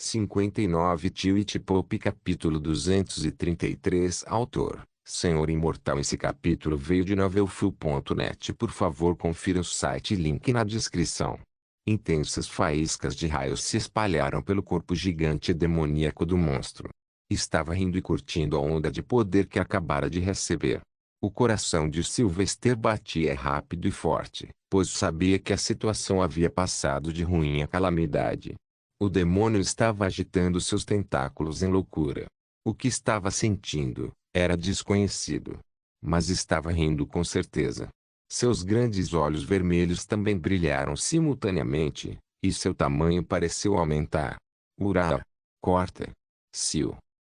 59 Tiwitipop capítulo 233 Autor, Senhor Imortal. Esse capítulo veio de novelfull.net. Por favor confira o site, link na descrição. Intensas faíscas de raios se espalharam pelo corpo gigante e demoníaco do monstro. Estava rindo e curtindo a onda de poder que acabara de receber. O coração de Sylvester batia rápido e forte, pois sabia que a situação havia passado de ruim a calamidade. O demônio estava agitando seus tentáculos em loucura. O que estava sentindo era desconhecido, mas estava rindo com certeza. Seus grandes olhos vermelhos também brilharam simultaneamente, e seu tamanho pareceu aumentar. Urá! Corta!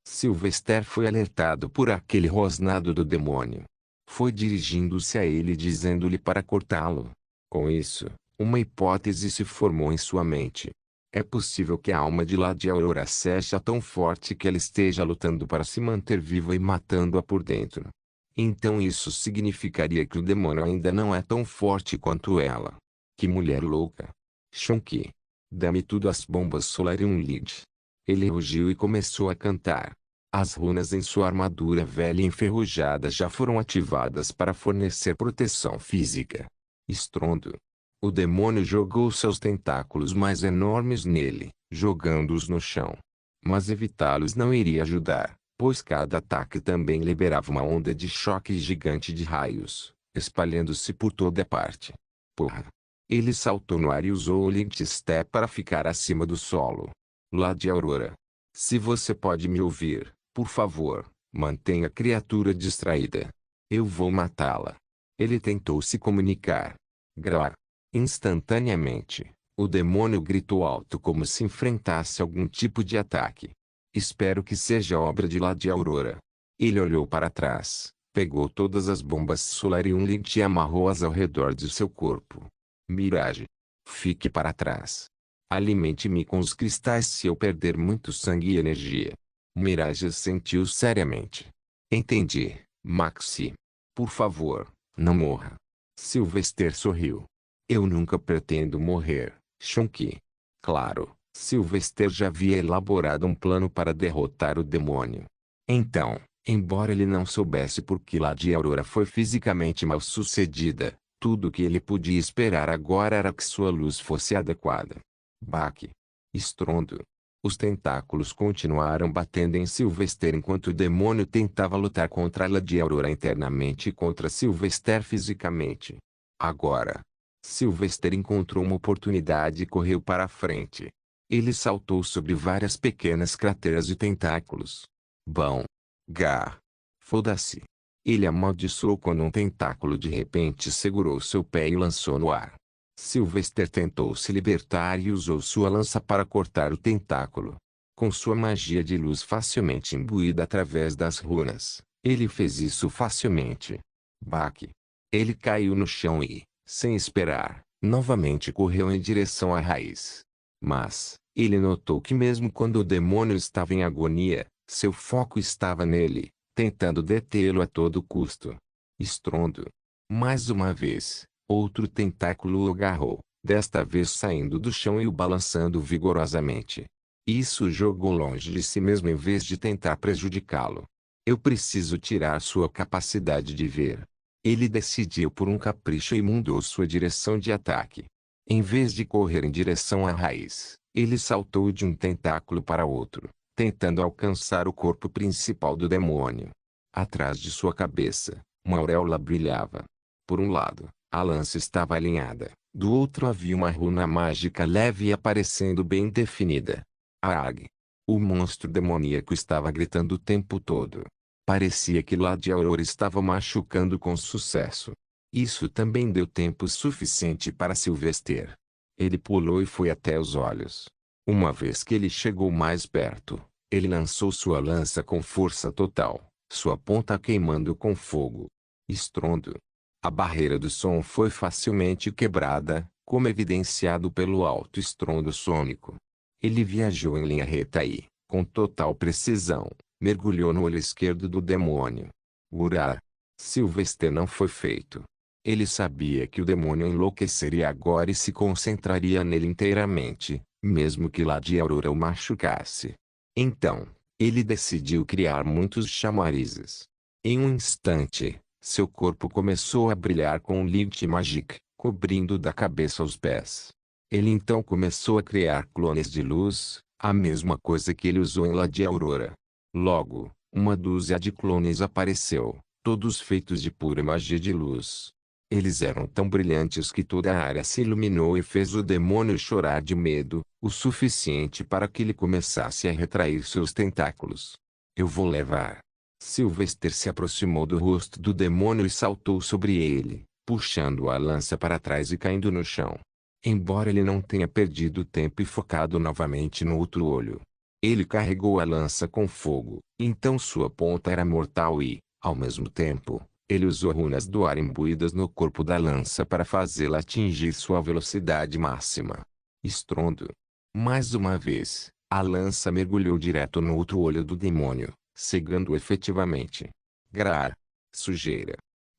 Sylvester foi alertado por aquele rosnado do demônio. Foi dirigindo-se a ele dizendo-lhe para cortá-lo. Com isso, uma hipótese se formou em sua mente. É possível que a alma de Lady Aurora seja tão forte que ela esteja lutando para se manter viva e matando-a por dentro. Então isso significaria que o demônio ainda não é tão forte quanto ela. Que mulher louca! Shonky! Dá-me tudo as bombas Solarium Lead. Ele rugiu e começou a cantar. As runas em sua armadura velha e enferrujada já foram ativadas para fornecer proteção física. Estrondo. O demônio jogou seus tentáculos mais enormes nele, jogando-os no chão. Mas evitá-los não iria ajudar, pois cada ataque também liberava uma onda de choque gigante de raios, espalhando-se por toda parte. Porra! Ele saltou no ar e usou o Lynch Step para ficar acima do solo. Lady Aurora. Se você pode me ouvir, por favor, mantenha a criatura distraída. Eu vou matá-la. Ele tentou se comunicar. Grá. Instantaneamente, o demônio gritou alto como se enfrentasse algum tipo de ataque. Espero que seja obra de Lady Aurora. Ele olhou para trás, pegou todas as bombas Solarium Lint e amarrou-as ao redor de seu corpo. Mirage. Fique para trás. Alimente-me com os cristais se eu perder muito sangue e energia. Mirage sentiu seriamente. Entendi, Maxi. Por favor, não morra. Sylvester sorriu. Eu nunca pretendo morrer, Shonky. Claro, Sylvester já havia elaborado um plano para derrotar o demônio. Então, embora ele não soubesse por que Lady Aurora foi fisicamente mal sucedida, tudo o que ele podia esperar agora era que sua luz fosse adequada. Baque. Estrondo. Os tentáculos continuaram batendo em Sylvester enquanto o demônio tentava lutar contra Lady Aurora internamente e contra Sylvester fisicamente. Agora, Sylvester encontrou uma oportunidade e correu para a frente. Ele saltou sobre várias pequenas crateras e tentáculos. Bom. Gá. Foda-se. Ele amaldiçoou quando um tentáculo de repente segurou seu pé e lançou no ar. Sylvester tentou se libertar e usou sua lança para cortar o tentáculo. Com sua magia de luz facilmente imbuída através das runas, ele fez isso facilmente. Baque. Ele caiu no chão e, sem esperar, novamente correu em direção à raiz. Mas, ele notou que mesmo quando o demônio estava em agonia, seu foco estava nele, tentando detê-lo a todo custo. Estrondo. Mais uma vez, outro tentáculo o agarrou, desta vez saindo do chão e o balançando vigorosamente. Isso o jogou longe de si mesmo em vez de tentar prejudicá-lo. Eu preciso tirar sua capacidade de ver. Ele decidiu por um capricho e mudou sua direção de ataque. Em vez de correr em direção à raiz, ele saltou de um tentáculo para outro, tentando alcançar o corpo principal do demônio. Atrás de sua cabeça, uma auréola brilhava. Por um lado, a lança estava alinhada, do outro havia uma runa mágica leve e aparecendo bem definida. Aag! O monstro demoníaco estava gritando o tempo todo. Parecia que Lady Aurora estava machucando com sucesso. Isso também deu tempo suficiente para Sylvester. Ele pulou e foi até os olhos. Uma vez que ele chegou mais perto, ele lançou sua lança com força total, sua ponta queimando com fogo. Estrondo. A barreira do som foi facilmente quebrada, como evidenciado pelo alto estrondo sônico. Ele viajou em linha reta e, com total precisão, mergulhou no olho esquerdo do demônio. Urá! Sylvester não foi feito. Ele sabia que o demônio enlouqueceria agora e se concentraria nele inteiramente, mesmo que Lady Aurora o machucasse. Então, ele decidiu criar muitos chamarizes. Em um instante, seu corpo começou a brilhar com um Light Magic, cobrindo da cabeça aos pés. Ele então começou a criar clones de luz, a mesma coisa que ele usou em Lady Aurora. Logo, uma dúzia de clones apareceu, todos feitos de pura magia de luz. Eles eram tão brilhantes que toda a área se iluminou e fez o demônio chorar de medo, o suficiente para que ele começasse a retrair seus tentáculos. Eu vou levar. Sylvester se aproximou do rosto do demônio e saltou sobre ele, puxando a lança para trás e caindo no chão. Embora ele não tenha perdido tempo e focado novamente no outro olho, ele carregou a lança com fogo, então sua ponta era mortal e, ao mesmo tempo, ele usou runas do ar imbuídas no corpo da lança para fazê-la atingir sua velocidade máxima. Estrondo. Mais uma vez, a lança mergulhou direto no outro olho do demônio, cegando-o efetivamente. Grar. Sujeira.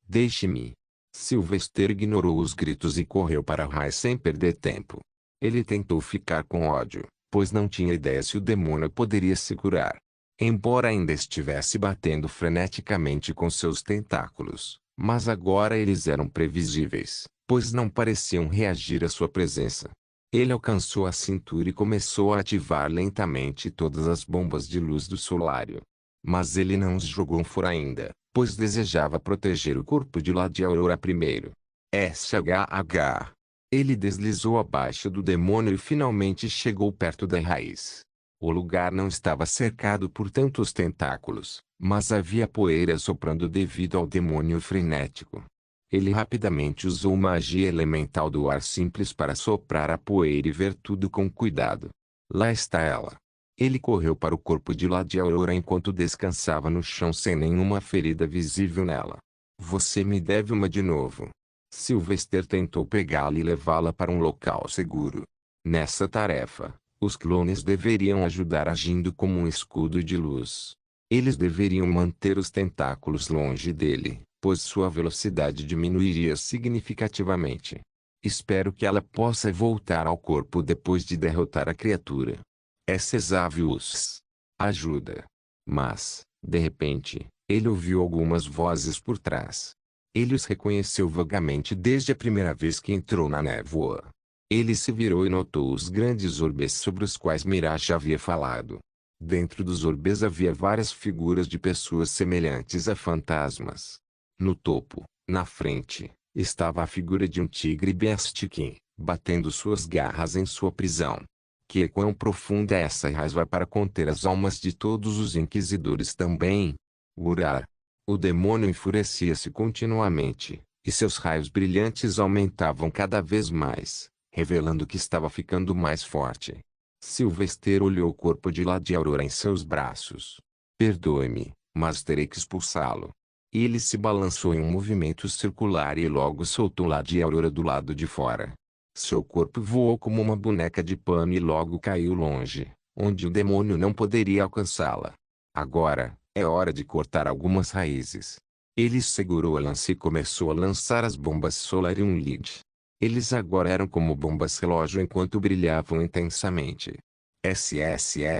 Deixe-me. Sylvester ignorou os gritos e correu para Rai sem perder tempo. Ele tentou ficar com ódio, pois não tinha ideia se o demônio poderia se curar. Embora ainda estivesse batendo freneticamente com seus tentáculos, mas agora eles eram previsíveis, pois não pareciam reagir à sua presença. Ele alcançou a cintura e começou a ativar lentamente todas as bombas de luz do solário. Mas ele não os jogou fora ainda, pois desejava proteger o corpo de Lady Aurora primeiro. SHH. Ele deslizou abaixo do demônio e finalmente chegou perto da raiz. O lugar não estava cercado por tantos tentáculos, mas havia poeira soprando devido ao demônio frenético. Ele rapidamente usou magia elemental do ar simples para soprar a poeira e ver tudo com cuidado. Lá está ela. Ele correu para o corpo de Lady Aurora enquanto descansava no chão sem nenhuma ferida visível nela. Você me deve uma de novo. Sylvester tentou pegá-la e levá-la para um local seguro. Nessa tarefa, os clones deveriam ajudar agindo como um escudo de luz. Eles deveriam manter os tentáculos longe dele, pois sua velocidade diminuiria significativamente. Espero que ela possa voltar ao corpo depois de derrotar a criatura. Exavius. Ajuda. Mas, de repente, ele ouviu algumas vozes por trás. Ele os reconheceu vagamente desde a primeira vez que entrou na névoa. Ele se virou e notou os grandes orbes sobre os quais Mirage havia falado. Dentro dos orbes havia várias figuras de pessoas semelhantes a fantasmas. No topo, na frente, estava a figura de um tigre Bestikin, batendo suas garras em sua prisão. Que quão profunda é essa raiva para conter as almas de todos os inquisidores também? Urar. O demônio enfurecia-se continuamente, e seus raios brilhantes aumentavam cada vez mais, revelando que estava ficando mais forte. Sylvester olhou o corpo de Lady Aurora em seus braços. Perdoe-me, mas terei que expulsá-lo. Ele se balançou em um movimento circular e logo soltou Lady Aurora do lado de fora. Seu corpo voou como uma boneca de pano e logo caiu longe, onde o demônio não poderia alcançá-la. Agora, é hora de cortar algumas raízes. Ele segurou a lança e começou a lançar as bombas Solarium Lead. Eles agora eram como bombas relógio enquanto brilhavam intensamente. SSSAvius.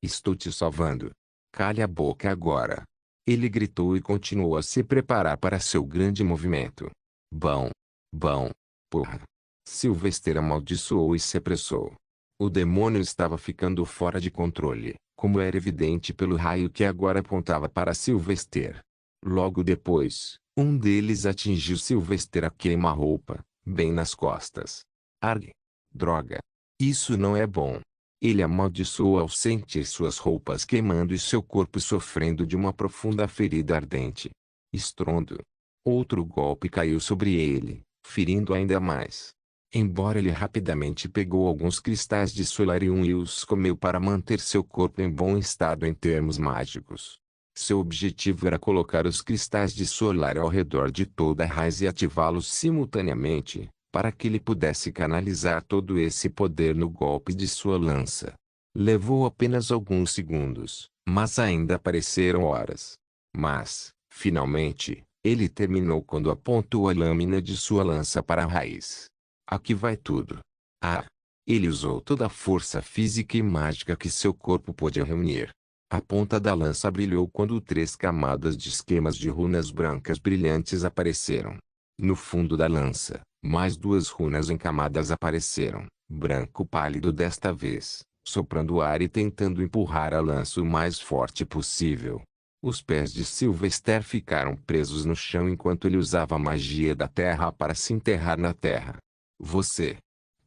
Estou te salvando. Cale a boca agora. Ele gritou e continuou a se preparar para seu grande movimento. Bom. Bom. Porra. Sylvester amaldiçoou e se apressou. O demônio estava ficando fora de controle, como era evidente pelo raio que agora apontava para Sylvester. Logo depois, um deles atingiu Sylvester a queima-roupa, bem nas costas. Arg! Droga! Isso não é bom. Ele amaldiçoou ao sentir suas roupas queimando e seu corpo sofrendo de uma profunda ferida ardente. Estrondo. Outro golpe caiu sobre ele, ferindo ainda mais. Embora ele rapidamente pegou alguns cristais de Solarium e os comeu para manter seu corpo em bom estado em termos mágicos. Seu objetivo era colocar os cristais de Solar ao redor de toda a raiz e ativá-los simultaneamente, para que ele pudesse canalizar todo esse poder no golpe de sua lança. Levou apenas alguns segundos, mas ainda pareceram horas. Mas, finalmente, ele terminou quando apontou a lâmina de sua lança para a raiz. Aqui vai tudo. Ah! Ele usou toda a força física e mágica que seu corpo podia reunir. A ponta da lança brilhou quando 3 camadas de esquemas de runas brancas brilhantes apareceram. No fundo da lança, mais 2 runas encamadas apareceram, branco pálido desta vez, soprando o ar e tentando empurrar a lança o mais forte possível. Os pés de Sylvester ficaram presos no chão enquanto ele usava a magia da terra para se enterrar na terra. Você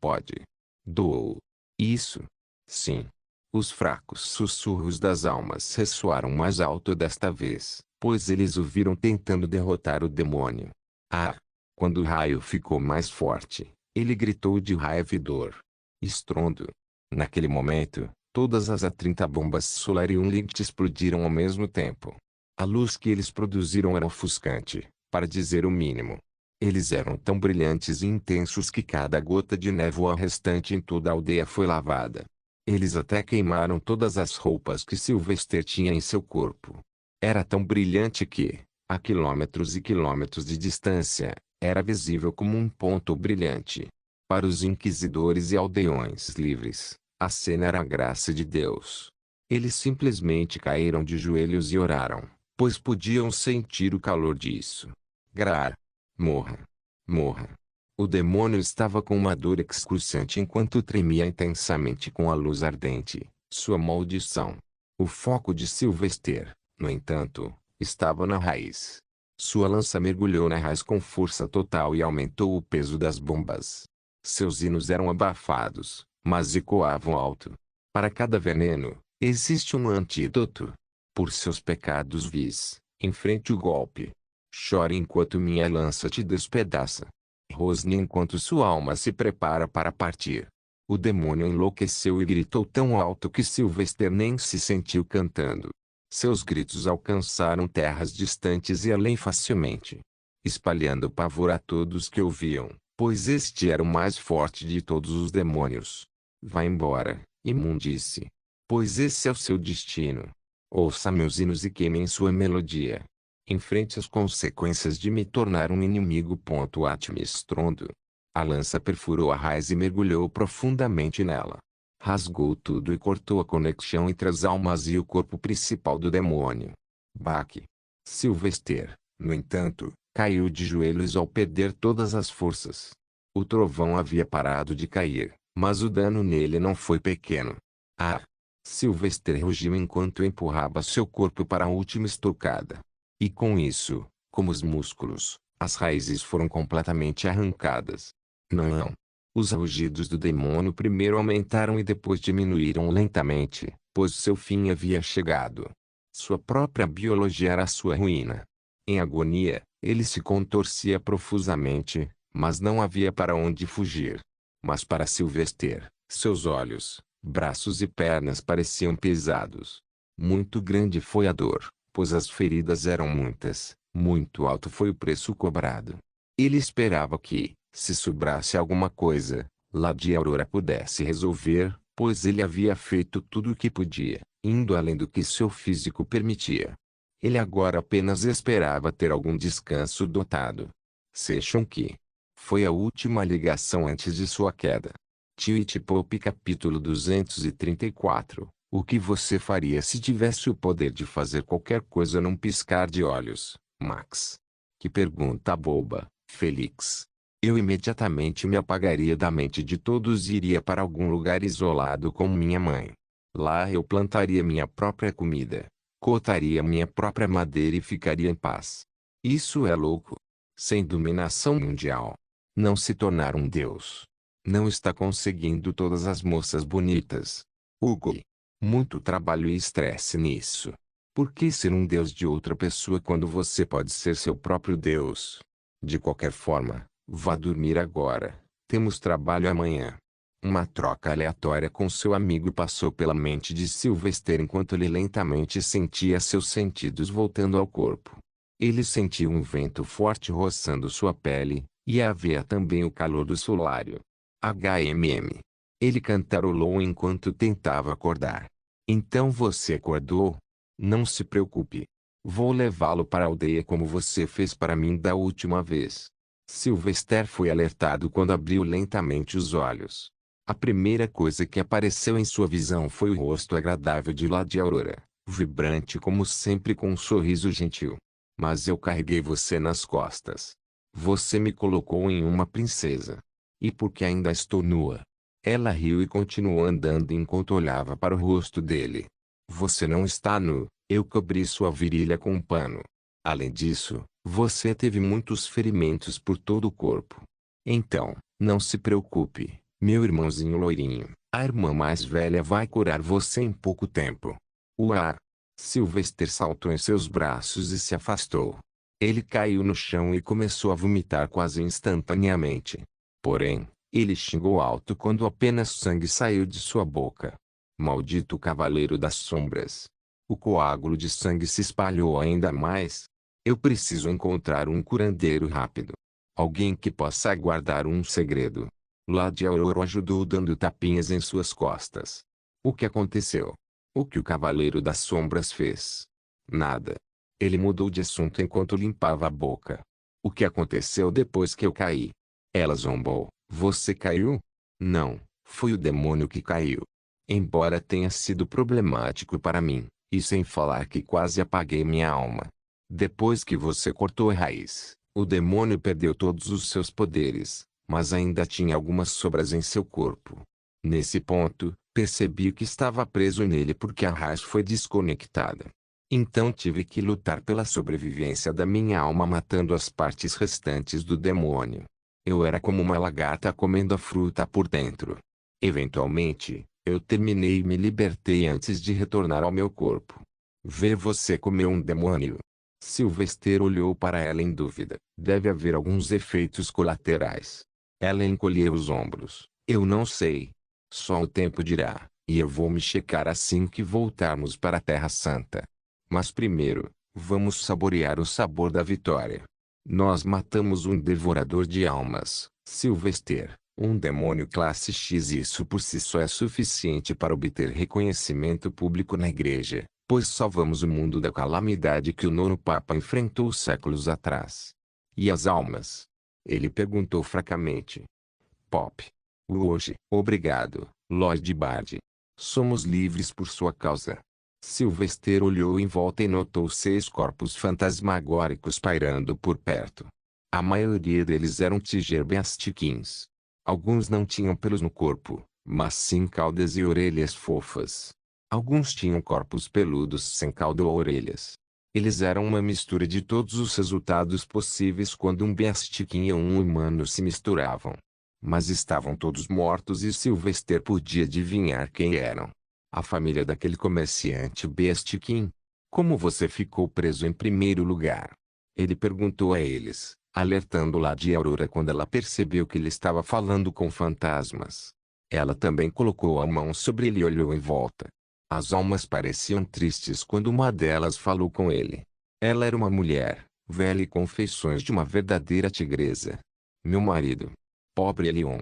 pode. Doou. Isso. Sim. Os fracos sussurros das almas ressoaram mais alto desta vez, pois eles o viram tentando derrotar o demônio. Ah! Quando o raio ficou mais forte, ele gritou de raiva e dor. Estrondo. Naquele momento, todas as A30 bombas Solarium Linked explodiram ao mesmo tempo. A luz que eles produziram era ofuscante, para dizer o mínimo. Eles eram tão brilhantes e intensos que cada gota de névoa restante em toda a aldeia foi lavada. Eles até queimaram todas as roupas que Sylvester tinha em seu corpo. Era tão brilhante que, a quilômetros e quilômetros de distância, era visível como um ponto brilhante. Para os inquisidores e aldeões livres, a cena era a graça de Deus. Eles simplesmente caíram de joelhos e oraram, pois podiam sentir o calor disso. Graar. Morra. Morra. O demônio estava com uma dor excruciante enquanto tremia intensamente com a luz ardente, sua maldição. O foco de Sylvester, no entanto, estava na raiz. Sua lança mergulhou na raiz com força total e aumentou o peso das bombas. Seus hinos eram abafados, mas ecoavam alto. Para cada veneno, existe um antídoto. Por seus pecados vis, enfrente o golpe. Chore enquanto minha lança te despedaça. Rosne enquanto sua alma se prepara para partir. O demônio enlouqueceu e gritou tão alto que Sylvester nem se sentiu cantando. Seus gritos alcançaram terras distantes e além facilmente, espalhando pavor a todos que ouviam, pois este era o mais forte de todos os demônios. Vá embora, imundície, pois esse é o seu destino. Ouça meus hinos e queime em sua melodia. Enfrente as consequências de me tornar um inimigo. Atme estrondo. A lança perfurou a raiz e mergulhou profundamente nela. Rasgou tudo e cortou a conexão entre as almas e o corpo principal do demônio. Baque. Sylvester, no entanto, caiu de joelhos ao perder todas as forças. O trovão havia parado de cair, mas o dano nele não foi pequeno. Ah! Sylvester rugiu enquanto empurrava seu corpo para a última estocada. E com isso, como os músculos, as raízes foram completamente arrancadas. Não. Os rugidos do demônio primeiro aumentaram e depois diminuíram lentamente, pois seu fim havia chegado. Sua própria biologia era sua ruína. Em agonia, ele se contorcia profusamente, mas não havia para onde fugir. Mas para Sylvester, seus olhos, braços e pernas pareciam pesados. Muito grande foi a dor, pois as feridas eram muitas, muito alto foi o preço cobrado. Ele esperava que, se sobrasse alguma coisa, Lady Aurora pudesse resolver, pois ele havia feito tudo o que podia, indo além do que seu físico permitia. Ele agora apenas esperava ter algum descanso dotado. Sejam que foi a última ligação antes de sua queda. Twitch Pop capítulo 234. O que você faria se tivesse o poder de fazer qualquer coisa num piscar de olhos, Max? Que pergunta boba, Felix. Eu imediatamente me apagaria da mente de todos e iria para algum lugar isolado com minha mãe. Lá eu plantaria minha própria comida, cortaria minha própria madeira e ficaria em paz. Isso é louco. Sem dominação mundial. Não se tornar um deus. Não está conseguindo todas as moças bonitas. Hugo. Muito trabalho e estresse nisso. Por que ser um deus de outra pessoa quando você pode ser seu próprio deus? De qualquer forma, vá dormir agora. Temos trabalho amanhã. Uma troca aleatória com seu amigo passou pela mente de Sylvester enquanto ele lentamente sentia seus sentidos voltando ao corpo. Ele sentiu um vento forte roçando sua pele, e havia também o calor do solário. HMM. Ele cantarolou enquanto tentava acordar. Então você acordou? Não se preocupe. Vou levá-lo para a aldeia como você fez para mim da última vez. Sylvester foi alertado quando abriu lentamente os olhos. A primeira coisa que apareceu em sua visão foi o rosto agradável de Lady Aurora, vibrante como sempre com um sorriso gentil. Mas eu carreguei você nas costas. Você me colocou em uma princesa. E porque ainda estou nua. Ela riu e continuou andando enquanto olhava para o rosto dele. Você não está nu, eu cobri sua virilha com um pano. Além disso, você teve muitos ferimentos por todo o corpo. Então, não se preocupe, meu irmãozinho loirinho. A irmã mais velha vai curar você em pouco tempo. Uau! Sylvester saltou em seus braços e se afastou. Ele caiu no chão e começou a vomitar quase instantaneamente. Porém, ele xingou alto quando apenas sangue saiu de sua boca. Maldito Cavaleiro das Sombras! O coágulo de sangue se espalhou ainda mais. Eu preciso encontrar um curandeiro rápido. Alguém que possa guardar um segredo. Lady Aurora ajudou dando tapinhas em suas costas. O que aconteceu? O que o Cavaleiro das Sombras fez? Nada. Ele mudou de assunto enquanto limpava a boca. O que aconteceu depois que eu caí? Ela zombou. Você caiu? Não, foi o demônio que caiu. Embora tenha sido problemático para mim, e sem falar que quase apaguei minha alma. Depois que você cortou a raiz, o demônio perdeu todos os seus poderes, mas ainda tinha algumas sobras em seu corpo. Nesse ponto, percebi que estava preso nele porque a raiz foi desconectada. Então tive que lutar pela sobrevivência da minha alma matando as partes restantes do demônio. Eu era como uma lagarta comendo a fruta por dentro. Eventualmente, eu terminei e me libertei antes de retornar ao meu corpo. Ver você comer um demônio. Sylvester olhou para ela em dúvida. Deve haver alguns efeitos colaterais. Ela encolheu os ombros. Eu não sei. Só o tempo dirá, e eu vou me checar assim que voltarmos para a Terra Santa. Mas primeiro, vamos saborear o sabor da vitória. Nós matamos um devorador de almas, Sylvester, um demônio classe X e isso por si só é suficiente para obter reconhecimento público na igreja, pois salvamos o mundo da calamidade que o nono Papa enfrentou séculos atrás. E as almas? Ele perguntou fracamente. Pop. Hoje, obrigado, Lord Bard. Somos livres por sua causa. Sylvester olhou em volta e notou 6 corpos fantasmagóricos pairando por perto. A maioria deles eram Tigerbeastiquins. Alguns não tinham pelos no corpo, mas sim caudas e orelhas fofas. Alguns tinham corpos peludos sem cauda ou orelhas. Eles eram uma mistura de todos os resultados possíveis quando um Beastiquin e um humano se misturavam. Mas estavam todos mortos e Sylvester podia adivinhar quem eram. A família daquele comerciante Beastiquin. Como você ficou preso em primeiro lugar? Ele perguntou a eles, alertando Lady Aurora quando ela percebeu que ele estava falando com fantasmas. Ela também colocou a mão sobre ele e olhou em volta. As almas pareciam tristes quando uma delas falou com ele. Ela era uma mulher, velha e com feições de uma verdadeira tigresa. Meu marido. Pobre Elion.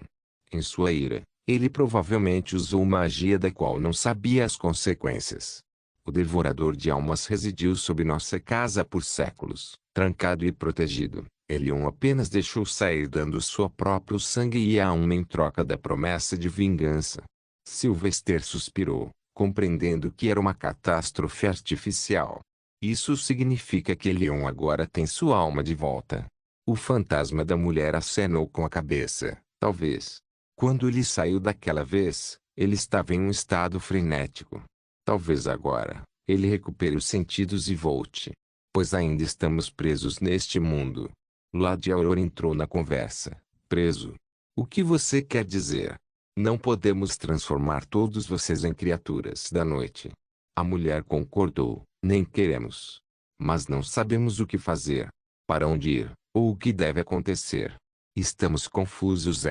Em sua ira, ele provavelmente usou magia da qual não sabia as consequências. O devorador de almas residiu sob nossa casa por séculos, trancado e protegido. Elion apenas deixou sair dando seu próprio sangue e a alma em troca da promessa de vingança. Sylvester suspirou, compreendendo que era uma catástrofe artificial. Isso significa que Elion agora tem sua alma de volta. O fantasma da mulher acenou com a cabeça, talvez. Quando ele saiu daquela vez, ele estava em um estado frenético. Talvez agora, ele recupere os sentidos e volte. Pois ainda estamos presos neste mundo. Lady Aurora entrou na conversa. Preso? O que você quer dizer? Não podemos transformar todos vocês em criaturas da noite. A mulher concordou. Nem queremos. Mas não sabemos o que fazer. Para onde ir, ou o que deve acontecer. Estamos confusos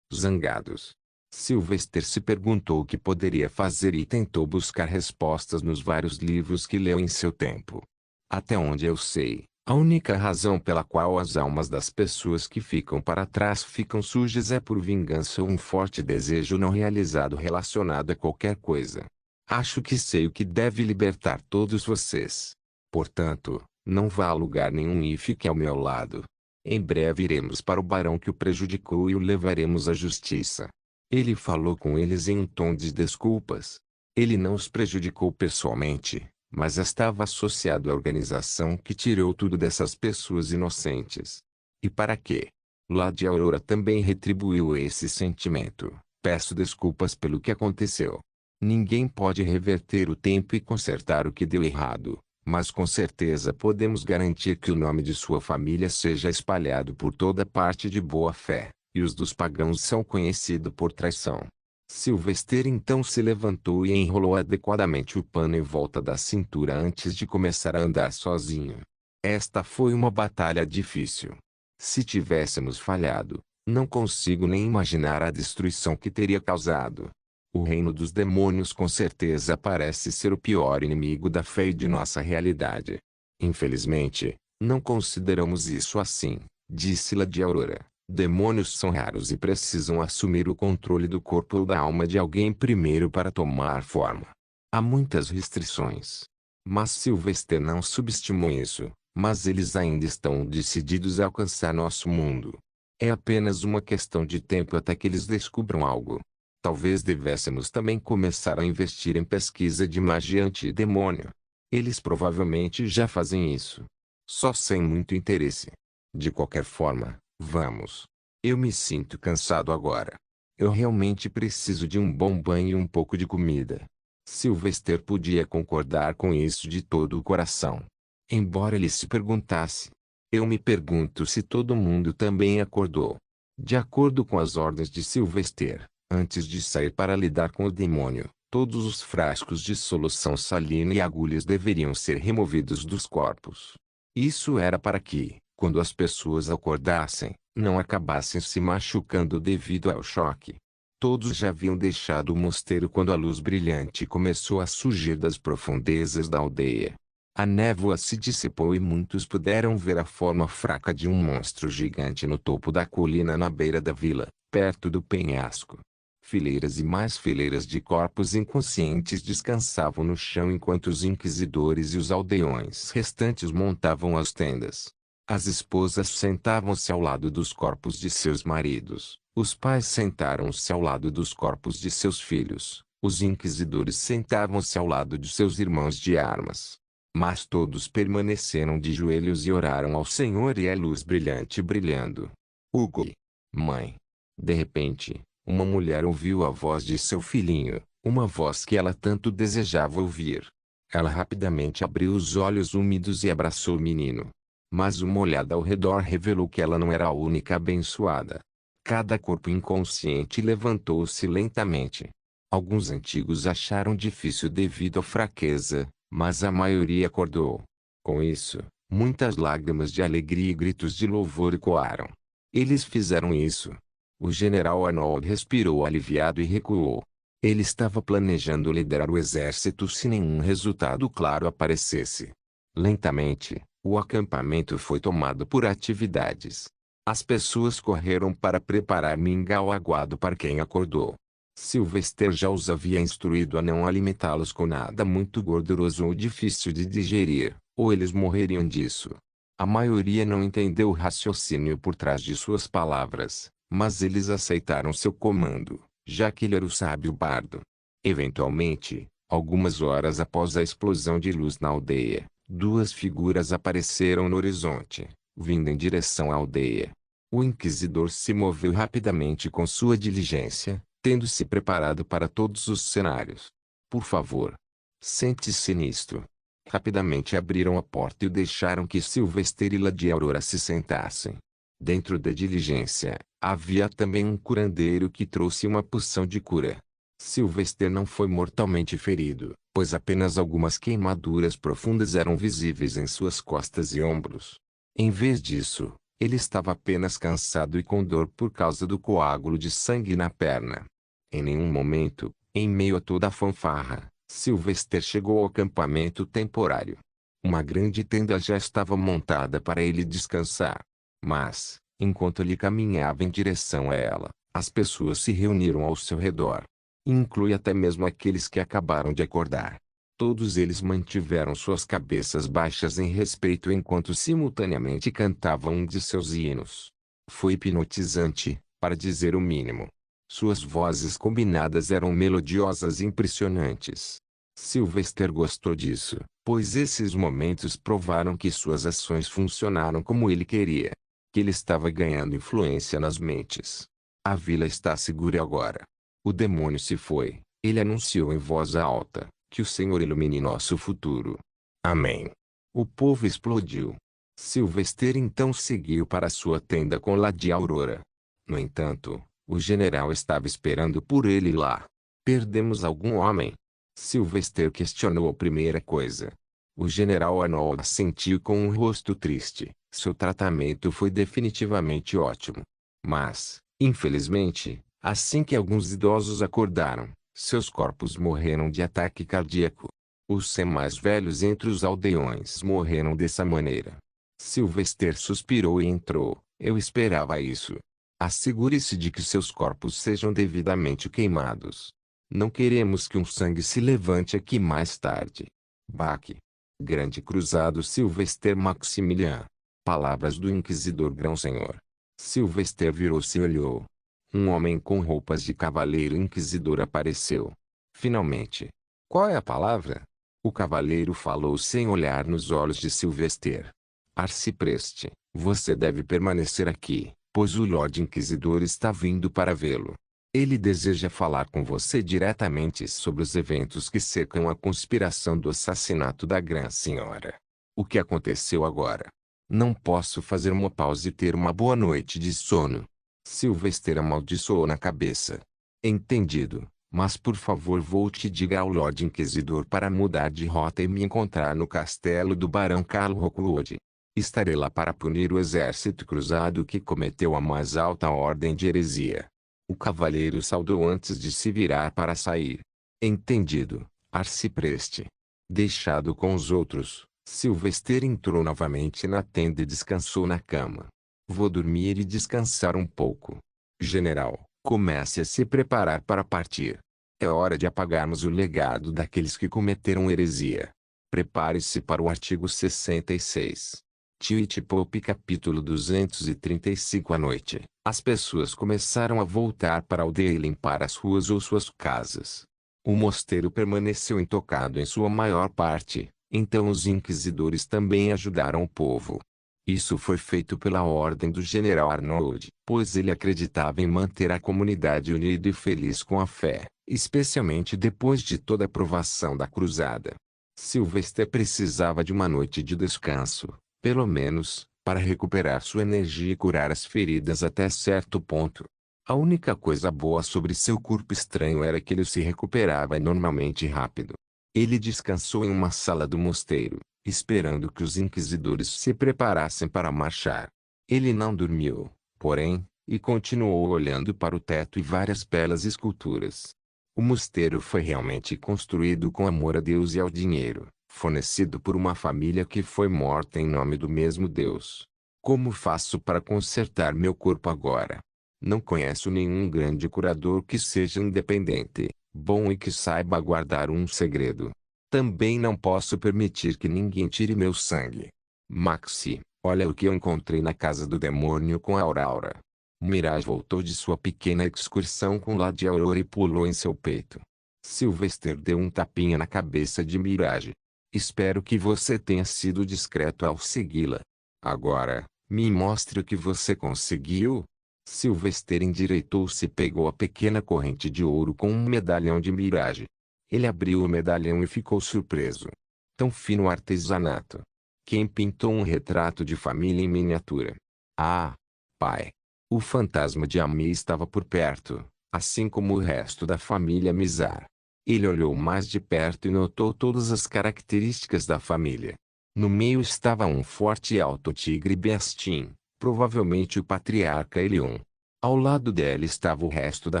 zangados. Sylvester se perguntou o que poderia fazer e tentou buscar respostas nos vários livros que leu em seu tempo. Até onde eu sei, a única razão pela qual as almas das pessoas que ficam para trás ficam sujas é por vingança ou um forte desejo não realizado relacionado a qualquer coisa. Acho que sei o que deve libertar todos vocês. Portanto, não vá a lugar nenhum e fique ao meu lado. Em breve iremos para o barão que o prejudicou e o levaremos à justiça. Ele falou com eles em um tom de desculpas. Ele não os prejudicou pessoalmente, mas estava associado à organização que tirou tudo dessas pessoas inocentes. E para quê? Lady Aurora também retribuiu esse sentimento. Peço desculpas pelo que aconteceu. Ninguém pode reverter o tempo e consertar o que deu errado, mas com certeza podemos garantir que o nome de sua família seja espalhado por toda parte de boa fé, e os dos pagãos são conhecidos por traição. Sylvester então se levantou e enrolou adequadamente o pano em volta da cintura antes de começar a andar sozinho. Esta foi uma batalha difícil. Se tivéssemos falhado, não consigo nem imaginar a destruição que teria causado. O reino dos demônios com certeza parece ser o pior inimigo da fé e de nossa realidade. Infelizmente, não consideramos isso assim, disse Lady Aurora. Demônios são raros e precisam assumir o controle do corpo ou da alma de alguém primeiro para tomar forma. Há muitas restrições. Mas Sylvester não subestimou isso, mas eles ainda estão decididos a alcançar nosso mundo. É apenas uma questão de tempo até que eles descubram algo. Talvez devêssemos também começar a investir em pesquisa de magia antidemônio. Eles provavelmente já fazem isso. Só sem muito interesse. De qualquer forma, vamos. Eu me sinto cansado agora. Eu realmente preciso de um bom banho e um pouco de comida. Sylvester podia concordar com isso de todo o coração. Embora ele se perguntasse. Eu me pergunto se todo mundo também acordou. De acordo com as ordens de Sylvester, antes de sair para lidar com o demônio, todos os frascos de solução salina e agulhas deveriam ser removidos dos corpos. Isso era para que, quando as pessoas acordassem, não acabassem se machucando devido ao choque. Todos já haviam deixado o mosteiro quando a luz brilhante começou a surgir das profundezas da aldeia. A névoa se dissipou e muitos puderam ver a forma fraca de um monstro gigante no topo da colina na beira da vila, perto do penhasco. Fileiras e mais fileiras de corpos inconscientes descansavam no chão enquanto os inquisidores e os aldeões restantes montavam as tendas. As esposas sentavam-se ao lado dos corpos de seus maridos, os pais sentaram-se ao lado dos corpos de seus filhos, os inquisidores sentavam-se ao lado de seus irmãos de armas. Mas todos permaneceram de joelhos e oraram ao Senhor e a luz brilhante brilhando. Hugo. Mãe. De repente, uma mulher ouviu a voz de seu filhinho, uma voz que ela tanto desejava ouvir. Ela rapidamente abriu os olhos úmidos e abraçou o menino. Mas uma olhada ao redor revelou que ela não era a única abençoada. Cada corpo inconsciente levantou-se lentamente. Alguns antigos acharam difícil devido à fraqueza, mas a maioria acordou. Com isso, muitas lágrimas de alegria e gritos de louvor ecoaram. Eles fizeram isso. O general Arnold respirou aliviado e recuou. Ele estava planejando liderar o exército se nenhum resultado claro aparecesse. Lentamente, o acampamento foi tomado por atividades. As pessoas correram para preparar mingau aguado para quem acordou. Sylvester já os havia instruído a não alimentá-los com nada muito gorduroso ou difícil de digerir, ou eles morreriam disso. A maioria não entendeu o raciocínio por trás de suas palavras, mas eles aceitaram seu comando, já que ele era o sábio bardo. Eventualmente, algumas horas após a explosão de luz na aldeia, duas figuras apareceram no horizonte, vindo em direção à aldeia. O inquisidor se moveu rapidamente com sua diligência, tendo se preparado para todos os cenários. Por favor, sente-se nisto. Rapidamente abriram a porta e deixaram que Sylvester e Lady Aurora se sentassem. Dentro da diligência, havia também um curandeiro que trouxe uma poção de cura. Sylvester não foi mortalmente ferido, pois apenas algumas queimaduras profundas eram visíveis em suas costas e ombros. Em vez disso, ele estava apenas cansado e com dor por causa do coágulo de sangue na perna. Em nenhum momento, em meio a toda a fanfarra, Sylvester chegou ao acampamento temporário. Uma grande tenda já estava montada para ele descansar. Mas, enquanto ele caminhava em direção a ela, as pessoas se reuniram ao seu redor. Inclui até mesmo aqueles que acabaram de acordar. Todos eles mantiveram suas cabeças baixas em respeito enquanto simultaneamente cantavam um de seus hinos. Foi hipnotizante, para dizer o mínimo. Suas vozes combinadas eram melodiosas e impressionantes. Sylvester gostou disso, pois esses momentos provaram que suas ações funcionaram como ele queria. Que ele estava ganhando influência nas mentes. A vila está segura agora. O demônio se foi, ele anunciou em voz alta, que o Senhor ilumine nosso futuro. Amém. O povo explodiu. Sylvester então seguiu para sua tenda com Lady Aurora. No entanto, o general estava esperando por ele lá. Perdemos algum homem? Sylvester questionou a primeira coisa. O general Arnold assentiu com um rosto triste. Seu tratamento foi definitivamente ótimo. Mas, infelizmente, assim que alguns idosos acordaram, seus corpos morreram de ataque cardíaco. Os 100 mais velhos entre os aldeões morreram dessa maneira. Sylvester suspirou e entrou. Eu esperava isso. Assegure-se de que seus corpos sejam devidamente queimados. Não queremos que um sangue se levante aqui mais tarde. Baque. Grande cruzado Sylvester Maximilian. Palavras do inquisidor Grão-Senhor. Sylvester virou-se e olhou. Um homem com roupas de cavaleiro inquisidor apareceu. Finalmente. Qual é a palavra? O cavaleiro falou sem olhar nos olhos de Sylvester. Arcipreste, você deve permanecer aqui, pois o Lorde Inquisidor está vindo para vê-lo. Ele deseja falar com você diretamente sobre os eventos que cercam a conspiração do assassinato da Grã-Senhora. O que aconteceu agora? Não posso fazer uma pausa e ter uma boa noite de sono. Sylvester amaldiçoou na cabeça. Entendido, mas por favor volte e diga ao Lorde Inquisidor para mudar de rota e me encontrar no castelo do Barão Carlo Rookwood. Estarei lá para punir o exército cruzado que cometeu a mais alta ordem de heresia. O cavaleiro saudou antes de se virar para sair. Entendido, arcipreste. Deixado com os outros, Sylvester entrou novamente na tenda e descansou na cama. Vou dormir e descansar um pouco. General, comece a se preparar para partir. É hora de apagarmos o legado daqueles que cometeram heresia. Prepare-se para o artigo 66. Tweet Pope capítulo 235 à noite, as pessoas começaram a voltar para a aldeia e limpar as ruas ou suas casas. O mosteiro permaneceu intocado em sua maior parte, então os inquisidores também ajudaram o povo. Isso foi feito pela ordem do general Arnold, pois ele acreditava em manter a comunidade unida e feliz com a fé, especialmente depois de toda a provação da cruzada. Sylvester precisava de uma noite de descanso, pelo menos, para recuperar sua energia e curar as feridas até certo ponto. A única coisa boa sobre seu corpo estranho era que ele se recuperava normalmente rápido. Ele descansou em uma sala do mosteiro, esperando que os inquisidores se preparassem para marchar. Ele não dormiu, porém, e continuou olhando para o teto e várias belas esculturas. O mosteiro foi realmente construído com amor a Deus e ao dinheiro, fornecido por uma família que foi morta em nome do mesmo Deus. Como faço para consertar meu corpo agora? Não conheço nenhum grande curador que seja independente, bom e que saiba guardar um segredo. Também não posso permitir que ninguém tire meu sangue. Maxi, olha o que eu encontrei na casa do demônio com a Aurora. Mirage voltou de sua pequena excursão com Lady Aurora e pulou em seu peito. Sylvester deu um tapinha na cabeça de Mirage. Espero que você tenha sido discreto ao segui-la. Agora, me mostre o que você conseguiu. Sylvester endireitou-se e pegou a pequena corrente de ouro com um medalhão de Mirage. Ele abriu o medalhão e ficou surpreso. Tão fino artesanato. Quem pintou um retrato de família em miniatura? Ah, pai. O fantasma de Ami estava por perto, assim como o resto da família Mizar. Ele olhou mais de perto e notou todas as características da família. No meio estava um forte e alto tigre Bestin, provavelmente o patriarca Elion. Ao lado dela estava o resto da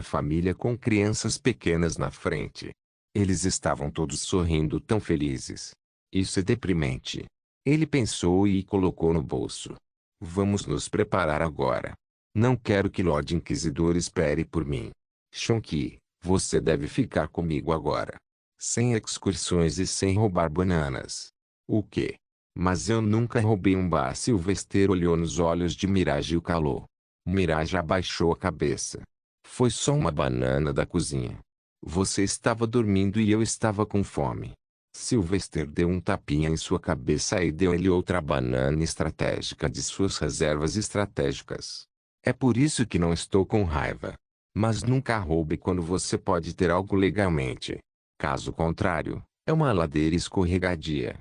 família com crianças pequenas na frente. Eles estavam todos sorrindo tão felizes. Isso é deprimente. Ele pensou e colocou no bolso. Vamos nos preparar agora. Não quero que Lorde Inquisidor espere por mim. Shonky, você deve ficar comigo agora. Sem excursões e sem roubar bananas. O quê? Mas eu nunca roubei um bar. Sylvester olhou nos olhos de Mirage e o calou. Mirage abaixou a cabeça. Foi só uma banana da cozinha. Você estava dormindo e eu estava com fome. Sylvester deu um tapinha em sua cabeça e deu-lhe outra banana estratégica de suas reservas estratégicas. É por isso que não estou com raiva. Mas nunca roube quando você pode ter algo legalmente. Caso contrário, é uma ladeira escorregadia.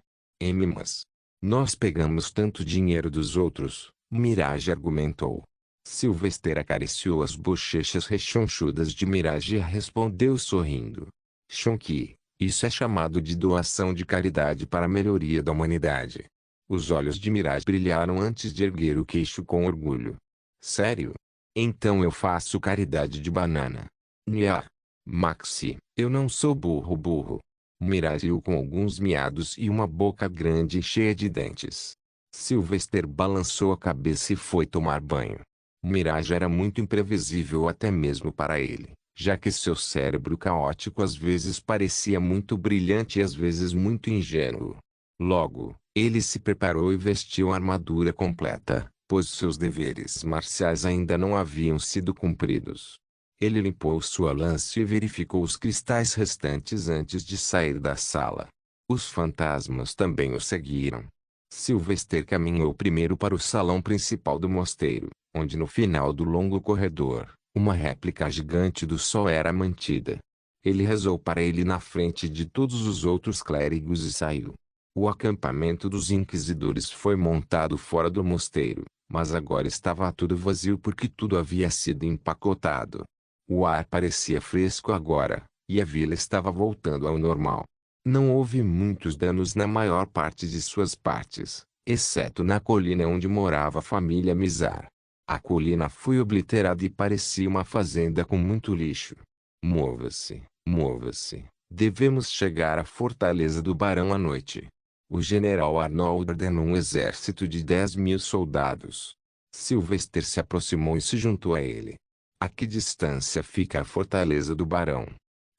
Mas nós pegamos tanto dinheiro dos outros, Mirage argumentou. Sylvester acariciou as bochechas rechonchudas de Mirage e respondeu sorrindo. Chonky, isso é chamado de doação de caridade para a melhoria da humanidade. Os olhos de Mirage brilharam antes de erguer o queixo com orgulho. Sério? Então eu faço caridade de banana. Nha. Maxi, eu não sou burro. Mirage riu com alguns miados e uma boca grande e cheia de dentes. Sylvester balançou a cabeça e foi tomar banho. Mirage era muito imprevisível até mesmo para ele, já que seu cérebro caótico às vezes parecia muito brilhante e às vezes muito ingênuo. Logo, ele se preparou e vestiu a armadura completa, pois seus deveres marciais ainda não haviam sido cumpridos. Ele limpou sua lança e verificou os cristais restantes antes de sair da sala. Os fantasmas também o seguiram. Sylvester caminhou primeiro para o salão principal do mosteiro, onde no final do longo corredor, uma réplica gigante do sol era mantida. Ele rezou para ele na frente de todos os outros clérigos e saiu. O acampamento dos inquisidores foi montado fora do mosteiro, mas agora estava tudo vazio porque tudo havia sido empacotado. O ar parecia fresco agora, e a vila estava voltando ao normal. Não houve muitos danos na maior parte de suas partes, exceto na colina onde morava a família Mizar. A colina foi obliterada e parecia uma fazenda com muito lixo. Mova-se, mova-se. Devemos chegar à fortaleza do Barão à noite. O general Arnold ordenou um exército de 10.000 soldados. Sylvester se aproximou e se juntou a ele. A que distância fica a fortaleza do Barão?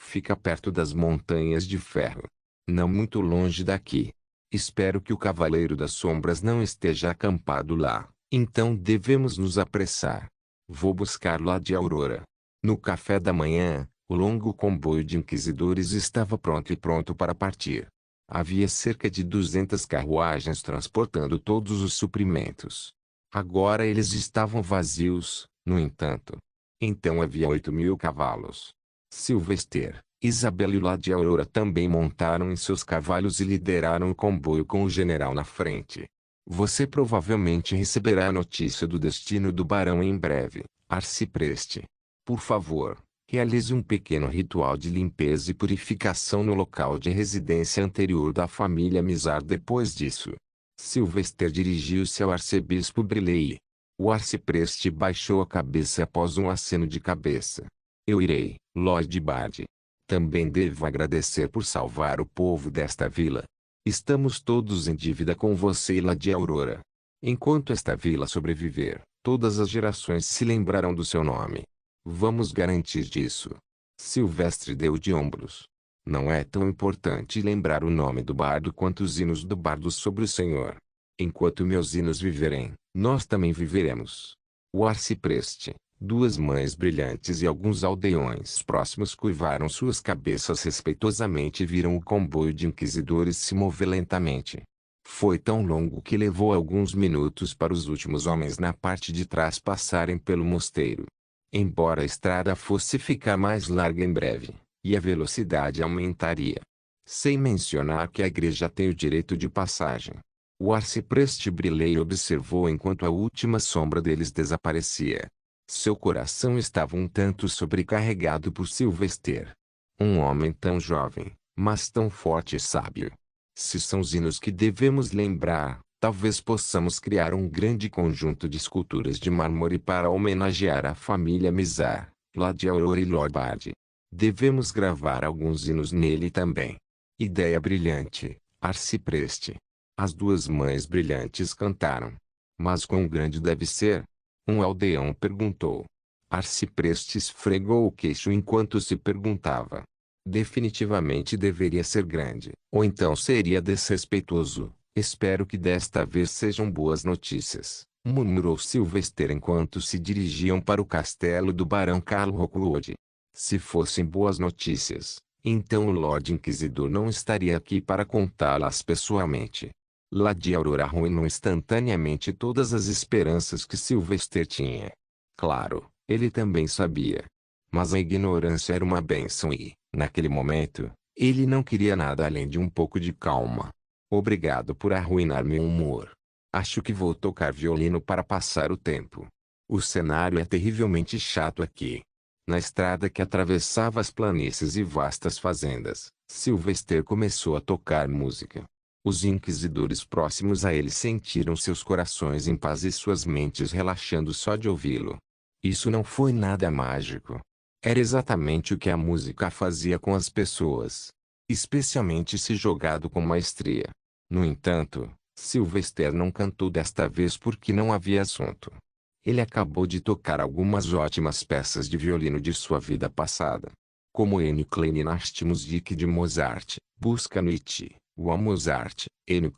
Fica perto das Montanhas de Ferro. Não muito longe daqui. Espero que o Cavaleiro das Sombras não esteja acampado lá, então devemos nos apressar. Vou buscar Lady Aurora. No café da manhã, o longo comboio de inquisidores estava pronto para partir. Havia cerca de 200 carruagens transportando todos os suprimentos. Agora eles estavam vazios, no entanto. Então havia 8.000 cavalos. Sylvester, Isabel e Lady Aurora também montaram em seus cavalos e lideraram o comboio com o general na frente. Você provavelmente receberá a notícia do destino do barão em breve, Arcipreste. Por favor, realize um pequeno ritual de limpeza e purificação no local de residência anterior da família Mizar depois disso. Sylvester dirigiu-se ao arcebispo Briley. O arcipreste baixou a cabeça após um aceno de cabeça. Eu irei, Lord Bard. Também devo agradecer por salvar o povo desta vila. Estamos todos em dívida com você e Lady Aurora. Enquanto esta vila sobreviver, todas as gerações se lembrarão do seu nome. Vamos garantir disso. Silvestre deu de ombros. Não é tão importante lembrar o nome do bardo quanto os hinos do bardo sobre o Senhor. Enquanto meus hinos viverem, nós também viveremos. O arcipreste, duas mães brilhantes e alguns aldeões próximos curvaram suas cabeças respeitosamente e viram o comboio de inquisidores se mover lentamente. Foi tão longo que levou alguns minutos para os últimos homens na parte de trás passarem pelo mosteiro. Embora a estrada fosse ficar mais larga em breve, e a velocidade aumentaria. Sem mencionar que a igreja tem o direito de passagem. O arcipreste Briley observou enquanto a última sombra deles desaparecia. Seu coração estava um tanto sobrecarregado por Sylvester. Um homem tão jovem, mas tão forte e sábio. Se são os hinos que devemos lembrar, talvez possamos criar um grande conjunto de esculturas de mármore para homenagear a família Mizar, Lady Aurora e Lord Bard. Devemos gravar alguns hinos nele também. Ideia brilhante, arcipreste. As duas mães brilhantes cantaram. Mas quão grande deve ser? Um aldeão perguntou. Arcipreste esfregou o queixo enquanto se perguntava. Definitivamente deveria ser grande, ou então seria desrespeitoso. Espero que desta vez sejam boas notícias. murmurou Sylvester enquanto se dirigiam para o castelo do Barão Carlo Rockwood. Se fossem boas notícias, então o Lorde Inquisidor não estaria aqui para contá-las pessoalmente. Lady Aurora arruinou instantaneamente todas as esperanças que Sylvester tinha. Claro, ele também sabia. Mas a ignorância era uma bênção e, naquele momento, ele não queria nada além de um pouco de calma. Obrigado por arruinar meu humor. Acho que vou tocar violino para passar o tempo. O cenário é terrivelmente chato aqui. Na estrada que atravessava as planícies e vastas fazendas, Sylvester começou a tocar música. Os inquisidores próximos a ele sentiram seus corações em paz e suas mentes relaxando só de ouvi-lo. Isso não foi nada mágico. Era exatamente o que a música fazia com as pessoas, especialmente se jogado com maestria. No entanto, Sylvester não cantou desta vez porque não havia assunto. Ele acabou de tocar algumas ótimas peças de violino de sua vida passada, como Ennio Musik de Mozart, Busca Noite, o Mozart, Ennio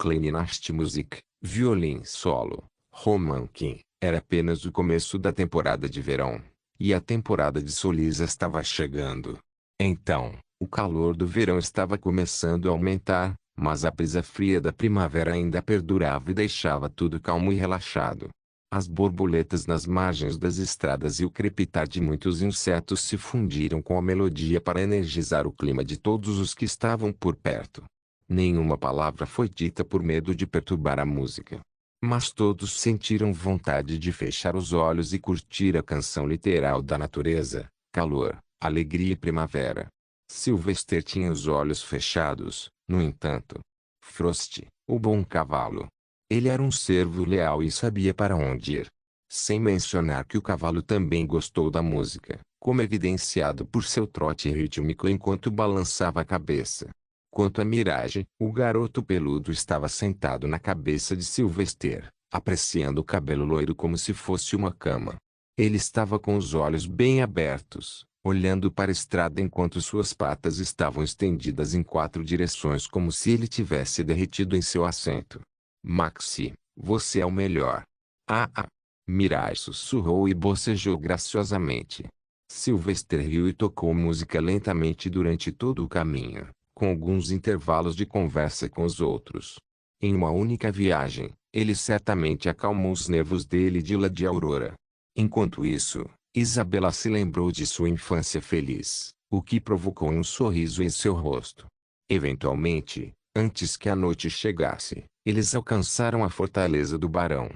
Musik, violin solo, Roman King. Era apenas o começo da temporada de verão, e a temporada de Solisa estava chegando. Então, o calor do verão estava começando a aumentar, mas a brisa fria da primavera ainda perdurava e deixava tudo calmo e relaxado. As borboletas nas margens das estradas e o crepitar de muitos insetos se fundiram com a melodia para energizar o clima de todos os que estavam por perto. Nenhuma palavra foi dita por medo de perturbar a música. Mas todos sentiram vontade de fechar os olhos e curtir a canção literal da natureza, calor, alegria e primavera. Sylvester tinha os olhos fechados, no entanto. Frost, o bom cavalo. Ele era um servo leal e sabia para onde ir. Sem mencionar que o cavalo também gostou da música, como evidenciado por seu trote rítmico enquanto balançava a cabeça. Quanto a Mirage, o garoto peludo estava sentado na cabeça de Sylvester, apreciando o cabelo loiro como se fosse uma cama. Ele estava com os olhos bem abertos, olhando para a estrada enquanto suas patas estavam estendidas em 4 direções como se ele tivesse derretido em seu assento. Maxi, você é o melhor. Ah ah! Mirage sussurrou e bocejou graciosamente. Sylvester riu e tocou música lentamente durante todo o caminho, com alguns intervalos de conversa com os outros. Em uma única viagem, ele certamente acalmou os nervos dele e de Lady Aurora. Enquanto isso, Isabela se lembrou de sua infância feliz, o que provocou um sorriso em seu rosto. Eventualmente, antes que a noite chegasse, eles alcançaram a fortaleza do barão.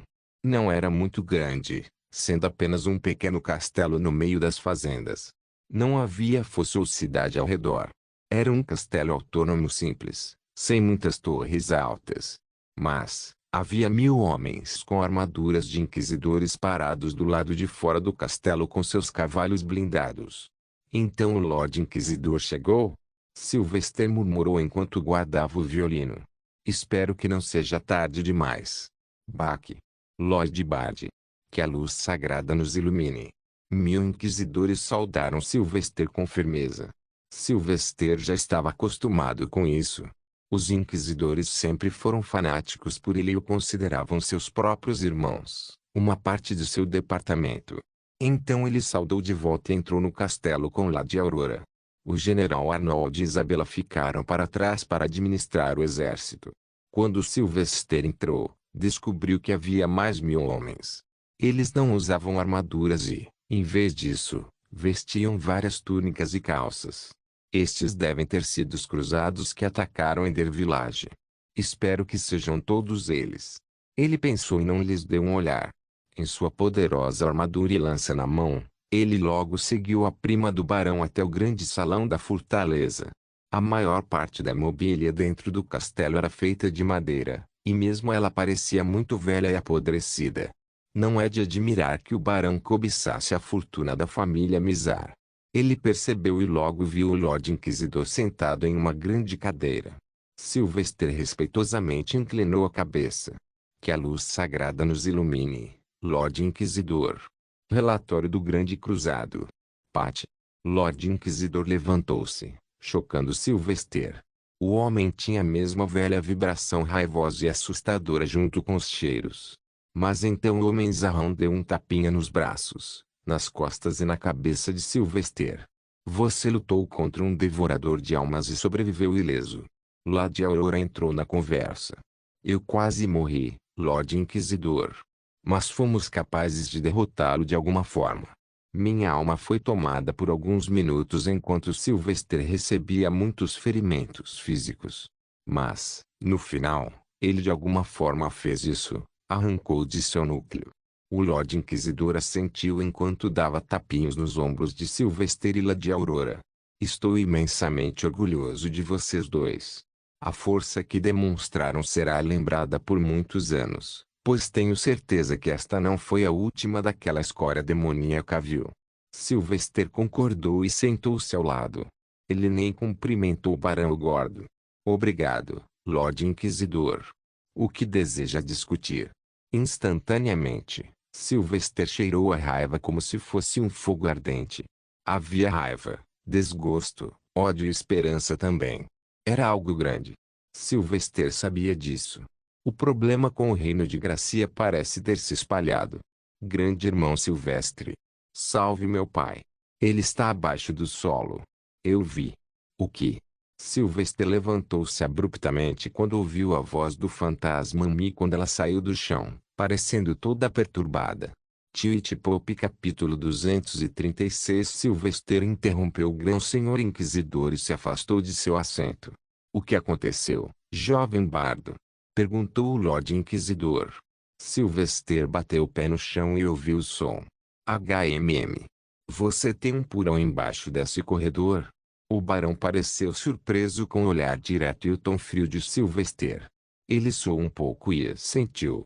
Não era muito grande, sendo apenas um pequeno castelo no meio das fazendas. Não havia fosso ou cidade ao redor. Era um castelo autônomo simples, sem muitas torres altas. Mas, havia 1000 homens com armaduras de inquisidores parados do lado de fora do castelo com seus cavalos blindados. Então o Lorde Inquisidor chegou? Sylvester murmurou enquanto guardava o violino. Espero que não seja tarde demais. Bach. Lord Bard. Que a luz sagrada nos ilumine. 1000 inquisidores saudaram Sylvester com firmeza. Sylvester já estava acostumado com isso. Os inquisidores sempre foram fanáticos por ele e o consideravam seus próprios irmãos, uma parte de seu departamento. Então ele saudou de volta e entrou no castelo com Lady Aurora. O general Arnold e Isabella ficaram para trás para administrar o exército. Quando Sylvester entrou, descobriu que havia mais 1000 homens. Eles não usavam armaduras e, em vez disso, vestiam várias túnicas e calças. Estes devem ter sido os cruzados que atacaram Ender Village. Espero que sejam todos eles. Ele pensou e não lhes deu um olhar. Em sua poderosa armadura e lança na mão, ele logo seguiu a prima do barão até o grande salão da fortaleza. A maior parte da mobília dentro do castelo era feita de madeira, e mesmo ela parecia muito velha e apodrecida. Não é de admirar que o barão cobiçasse a fortuna da família Mizar. Ele percebeu e logo viu o Lorde Inquisidor sentado em uma grande cadeira. Sylvester respeitosamente inclinou a cabeça. Que a luz sagrada nos ilumine, Lorde Inquisidor. Relatório do Grande Cruzado. Pat. Lorde Inquisidor levantou-se, chocando Sylvester. O homem tinha a mesma velha vibração raivosa e assustadora junto com os cheiros. Mas então o homenzarrão deu um tapinha nos braços, nas costas e na cabeça de Sylvester. Você lutou contra um devorador de almas e sobreviveu ileso. Lady Aurora entrou na conversa. Eu quase morri, Lorde Inquisidor. Mas fomos capazes de derrotá-lo de alguma forma. Minha alma foi tomada por alguns minutos enquanto Sylvester recebia muitos ferimentos físicos. Mas, no final, ele de alguma forma fez isso, arrancou de seu núcleo. O Lorde Inquisidor assentiu enquanto dava tapinhos nos ombros de Sylvester e Lady Aurora. Estou imensamente orgulhoso de vocês dois. A força que demonstraram será lembrada por muitos anos, pois tenho certeza que esta não foi a última daquela escória demoníaca vil. Sylvester concordou e sentou-se ao lado. Ele nem cumprimentou o Barão Gordo. Obrigado, Lorde Inquisidor. O que deseja discutir? Instantaneamente, Sylvester cheirou a raiva como se fosse um fogo ardente. Havia raiva, desgosto, ódio e esperança também. Era algo grande. Sylvester sabia disso. O problema com o reino de Gracia parece ter se espalhado. Grande irmão Silvestre. Salve meu pai. Ele está abaixo do solo. Eu vi. O que? Sylvester levantou-se abruptamente quando ouviu a voz do fantasma Amy quando ela saiu do chão, parecendo toda perturbada. Twitch Pop capítulo 236 Sylvester interrompeu o grão-senhor inquisidor e se afastou de seu assento. O que aconteceu, jovem bardo? Perguntou o Lorde Inquisidor. Sylvester bateu o pé no chão e ouviu o som. HMM. Você tem um porão embaixo desse corredor? O barão pareceu surpreso com o olhar direto e o tom frio de Sylvester. Ele soou um pouco e assentiu.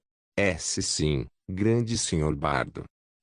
Sim, grande senhor bardo.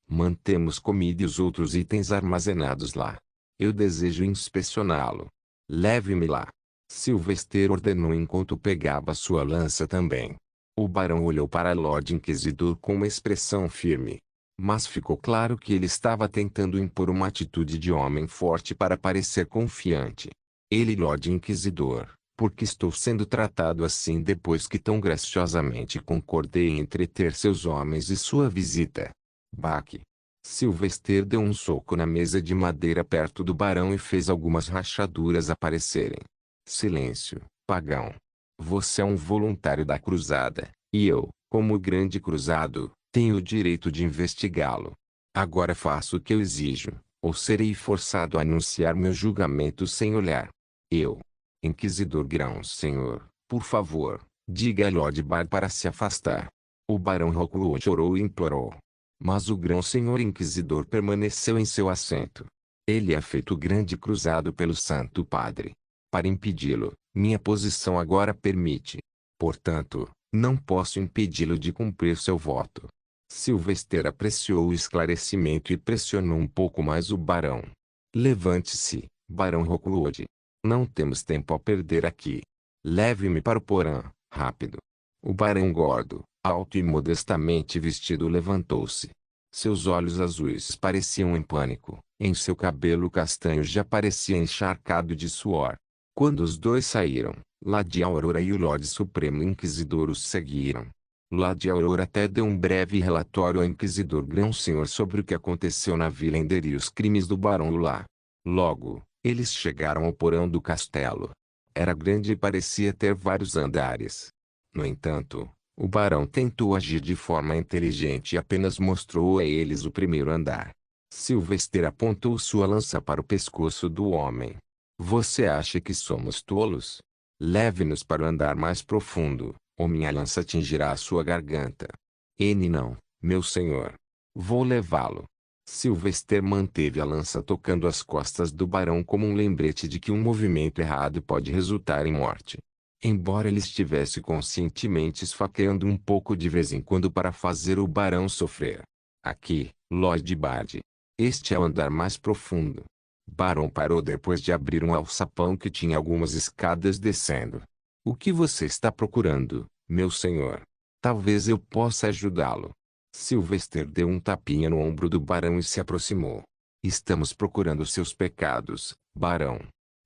Mantemos comida e os outros itens armazenados lá. Eu desejo inspecioná-lo. Leve-me lá. Sylvester ordenou enquanto pegava sua lança também. O barão olhou para Lorde Inquisidor com uma expressão firme. Mas ficou claro que ele estava tentando impor uma atitude de homem forte para parecer confiante. Ele, Lorde Inquisidor, por que estou sendo tratado assim depois que tão graciosamente concordei em entreter seus homens e sua visita? Baque. Sylvester deu um soco na mesa de madeira perto do barão e fez algumas rachaduras aparecerem. Silêncio, pagão. Você é um voluntário da cruzada, e eu, como grande cruzado, tenho o direito de investigá-lo. Agora faço o que eu exijo, ou serei forçado a anunciar meu julgamento sem olhar. Eu. Inquisidor Grão-Senhor, por favor, diga a Lord Bar para se afastar. O barão recuou, chorou e implorou. Mas o Grão-Senhor Inquisidor permaneceu em seu assento. Ele é feito grande cruzado pelo Santo Padre. Para impedi-lo, minha posição agora permite. Portanto, não posso impedi-lo de cumprir seu voto. Sylvester apreciou o esclarecimento e pressionou um pouco mais o barão. Levante-se, barão Rockwood. Não temos tempo a perder aqui. Leve-me para o porão, rápido. O barão gordo, alto e modestamente vestido levantou-se. Seus olhos azuis pareciam em pânico, em seu cabelo castanho já parecia encharcado de suor. Quando os dois saíram, Lady Aurora e o Lorde Supremo Inquisidor os seguiram. Lady Aurora até deu um breve relatório ao Inquisidor Grão-Senhor sobre o que aconteceu na Vila Ender e os crimes do Barão lá. Logo, eles chegaram ao porão do castelo. Era grande e parecia ter vários andares. No entanto, o barão tentou agir de forma inteligente e apenas mostrou a eles o primeiro andar. Sylvester apontou sua lança para o pescoço do homem. Você acha que somos tolos? Leve-nos para o andar mais profundo, ou minha lança atingirá a sua garganta. Não, meu senhor. Vou levá-lo. Sylvester manteve a lança tocando as costas do barão como um lembrete de que um movimento errado pode resultar em morte. Embora ele estivesse conscientemente esfaqueando um pouco de vez em quando para fazer o barão sofrer. Aqui, Lord Bard. Este é o andar mais profundo. Barão parou depois de abrir um alçapão que tinha algumas escadas descendo. O que você está procurando, meu senhor? Talvez eu possa ajudá-lo. Sylvester deu um tapinha no ombro do barão e se aproximou. Estamos procurando seus pecados, barão.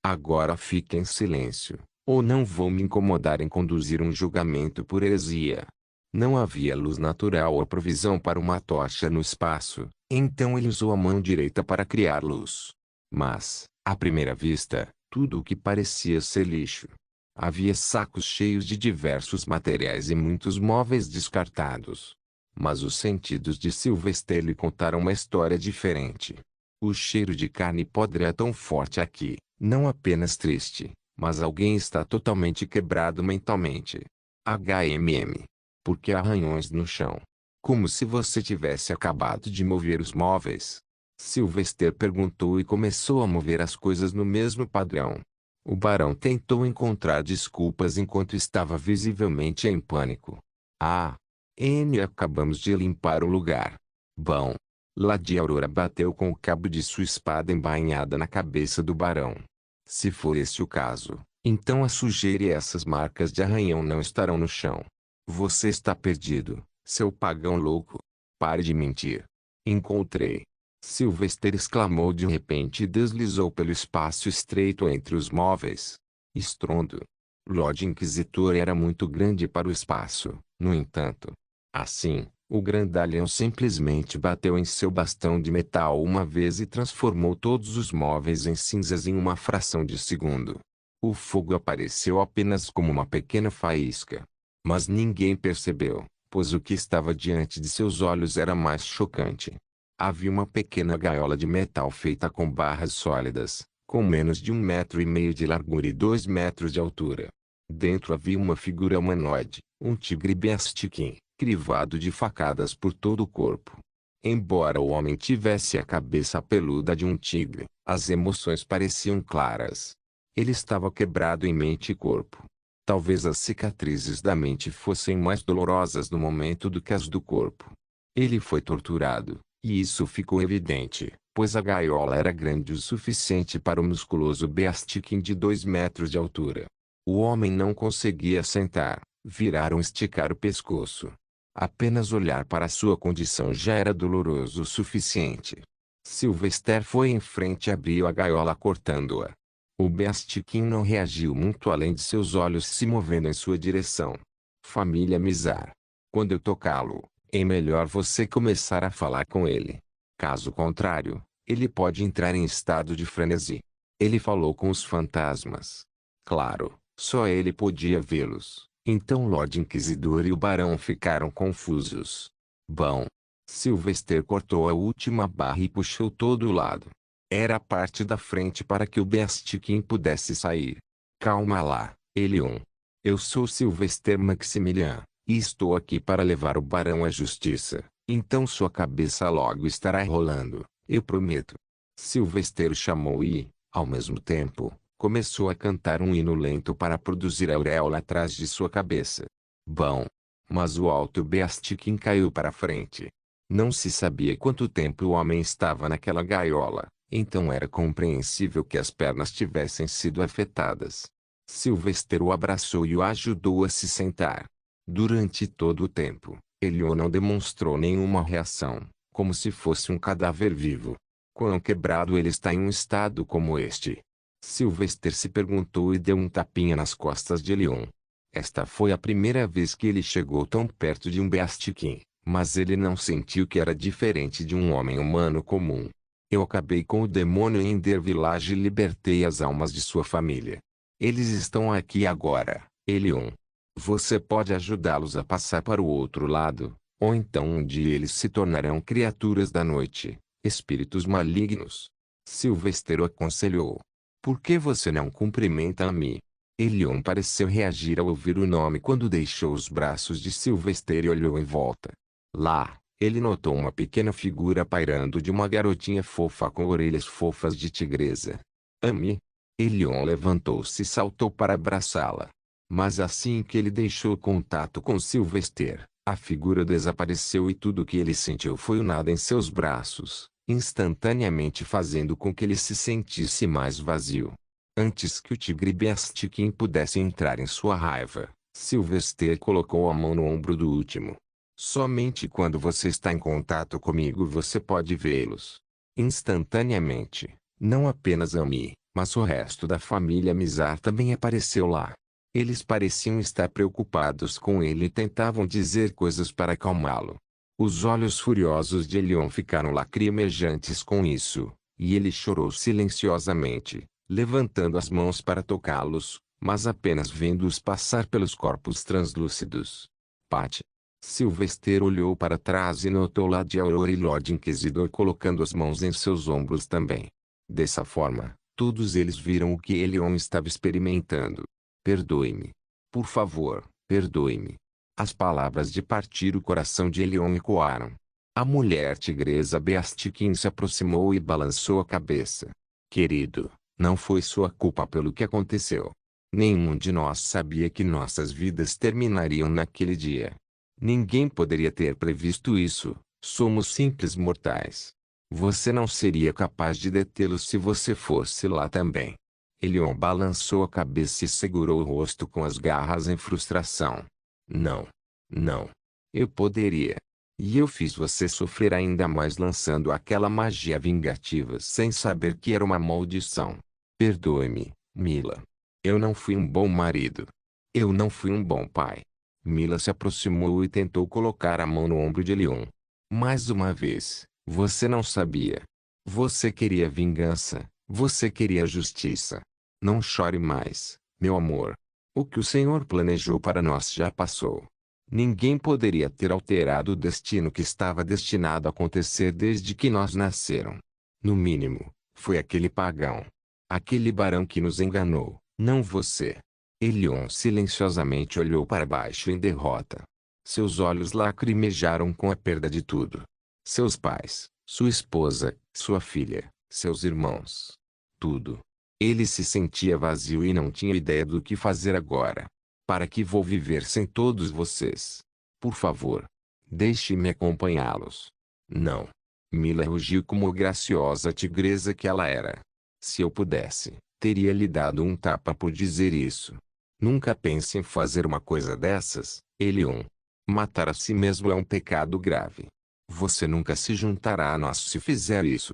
Agora fique em silêncio, ou não vou me incomodar em conduzir um julgamento por heresia. Não havia luz natural ou provisão para uma tocha no espaço, então ele usou a mão direita para criar luz. Mas, à primeira vista, tudo o que parecia ser lixo. Havia sacos cheios de diversos materiais e muitos móveis descartados. Mas os sentidos de Sylvester lhe contaram uma história diferente. O cheiro de carne podre é tão forte aqui, não apenas triste, mas alguém está totalmente quebrado mentalmente. HMM. Porque há arranhões no chão. Como se você tivesse acabado de mover os móveis. Sylvester perguntou e começou a mover as coisas no mesmo padrão. O barão tentou encontrar desculpas enquanto estava visivelmente em pânico. Ah, acabamos de limpar o lugar. Bom. Lady Aurora bateu com o cabo de sua espada embainhada na cabeça do barão. Se for esse o caso, então a sujeira e essas marcas de arranhão não estarão no chão. Você está perdido, seu pagão louco. Pare de mentir. Encontrei. Sylvester exclamou de repente e deslizou pelo espaço estreito entre os móveis. Estrondo. Lord Inquisitor era muito grande para o espaço, no entanto. Assim, o grandalhão simplesmente bateu em seu bastão de metal uma vez e transformou todos os móveis em cinzas em uma fração de segundo. O fogo apareceu apenas como uma pequena faísca. Mas ninguém percebeu, pois o que estava diante de seus olhos era mais chocante. Havia uma pequena gaiola de metal feita com barras sólidas, com menos de 1,5 metros de largura e 2 metros de altura. Dentro havia uma figura humanoide, um tigre Beastiquim, crivado de facadas por todo o corpo. Embora o homem tivesse a cabeça peluda de um tigre, as emoções pareciam claras. Ele estava quebrado em mente e corpo. Talvez as cicatrizes da mente fossem mais dolorosas no momento do que as do corpo. Ele foi torturado, e isso ficou evidente, pois a gaiola era grande o suficiente para o musculoso Beastiquim de 2 metros de altura. O homem não conseguia sentar, virar ou esticar o pescoço. Apenas olhar para sua condição já era doloroso o suficiente. Sylvester foi em frente e abriu a gaiola cortando-a. O Beastiquim não reagiu muito além de seus olhos se movendo em sua direção. Família Mizar. Quando eu tocá-lo, é melhor você começar a falar com ele. Caso contrário, ele pode entrar em estado de frenesi. Ele falou com os fantasmas. Claro, só ele podia vê-los. Então Lord Inquisidor e o Barão ficaram confusos. Bom. Sylvester cortou a última barra e puxou todo o lado. Era a parte da frente para que o Beastiquim pudesse sair. Calma lá, Elion. Eu sou Sylvester Maximilian, e estou aqui para levar o Barão à justiça. Então sua cabeça logo estará rolando, eu prometo. Sylvester o chamou e, ao mesmo tempo, começou a cantar um hino lento para produzir a auréola atrás de sua cabeça. Bom. Mas o alto Beastiquim caiu para frente. Não se sabia quanto tempo o homem estava naquela gaiola. Então era compreensível que as pernas tivessem sido afetadas. Sylvester o abraçou e o ajudou a se sentar. Durante todo o tempo, Elion não demonstrou nenhuma reação, como se fosse um cadáver vivo. Quão quebrado ele está em um estado como este? Sylvester se perguntou e deu um tapinha nas costas de Elion. Esta foi a primeira vez que ele chegou tão perto de um Beastiquim, mas ele não sentiu que era diferente de um homem humano comum. Eu acabei com o demônio em Ender Village e libertei as almas de sua família. Eles estão aqui agora, Elion. Você pode ajudá-los a passar para o outro lado, ou então um dia eles se tornarão criaturas da noite, espíritos malignos. Sylvester o aconselhou. Por que você não cumprimenta a mim? Elion pareceu reagir ao ouvir o nome quando deixou os braços de Sylvester e olhou em volta. Lá, ele notou uma pequena figura pairando de uma garotinha fofa com orelhas fofas de tigresa. Ami. Elion levantou-se e saltou para abraçá-la. Mas assim que ele deixou o contato com Sylvester, a figura desapareceu e tudo o que ele sentiu foi o nada em seus braços, instantaneamente fazendo com que ele se sentisse mais vazio. Antes que o tigre Beastiquim pudesse entrar em sua raiva, Sylvester colocou a mão no ombro do último. Somente quando você está em contato comigo você pode vê-los. Instantaneamente, não apenas Ami, mas o resto da família Mizar também apareceu lá. Eles pareciam estar preocupados com ele e tentavam dizer coisas para acalmá-lo. Os olhos furiosos de Elion ficaram lacrimejantes com isso, e ele chorou silenciosamente, levantando as mãos para tocá-los, mas apenas vendo-os passar pelos corpos translúcidos. Pat. Sylvester olhou para trás e notou Lady Aurora e Lord Inquisidor colocando as mãos em seus ombros também. Dessa forma, todos eles viram o que Elion estava experimentando. Perdoe-me. Por favor, perdoe-me. As palavras de partir o coração de Elion ecoaram. A mulher tigresa Beastiquin se aproximou e balançou a cabeça. Querido, não foi sua culpa pelo que aconteceu. Nenhum de nós sabia que nossas vidas terminariam naquele dia. Ninguém poderia ter previsto isso, somos simples mortais. Você não seria capaz de detê-lo se você fosse lá também. Elion balançou a cabeça e segurou o rosto com as garras em frustração. Não. Não. Eu poderia. E eu fiz você sofrer ainda mais lançando aquela magia vingativa sem saber que era uma maldição. Perdoe-me, Mila. Eu não fui um bom marido. Eu não fui um bom pai. Mila se aproximou e tentou colocar a mão no ombro de Elion. Mais uma vez, você não sabia. Você queria vingança, você queria justiça. Não chore mais, meu amor. O que o Senhor planejou para nós já passou. Ninguém poderia ter alterado o destino que estava destinado a acontecer desde que nós nasceram. No mínimo, foi aquele pagão. Aquele barão que nos enganou, não você. Elion silenciosamente olhou para baixo em derrota. Seus olhos lacrimejaram com a perda de tudo. Seus pais, sua esposa, sua filha, seus irmãos. Tudo. Ele se sentia vazio e não tinha ideia do que fazer agora. Para que vou viver sem todos vocês? Por favor, deixe-me acompanhá-los. Não. Mila rugiu como graciosa tigresa que ela era. Se eu pudesse, teria lhe dado um tapa por dizer isso. Nunca pense em fazer uma coisa dessas, Elion. Matar a si mesmo é um pecado grave. Você nunca se juntará a nós se fizer isso.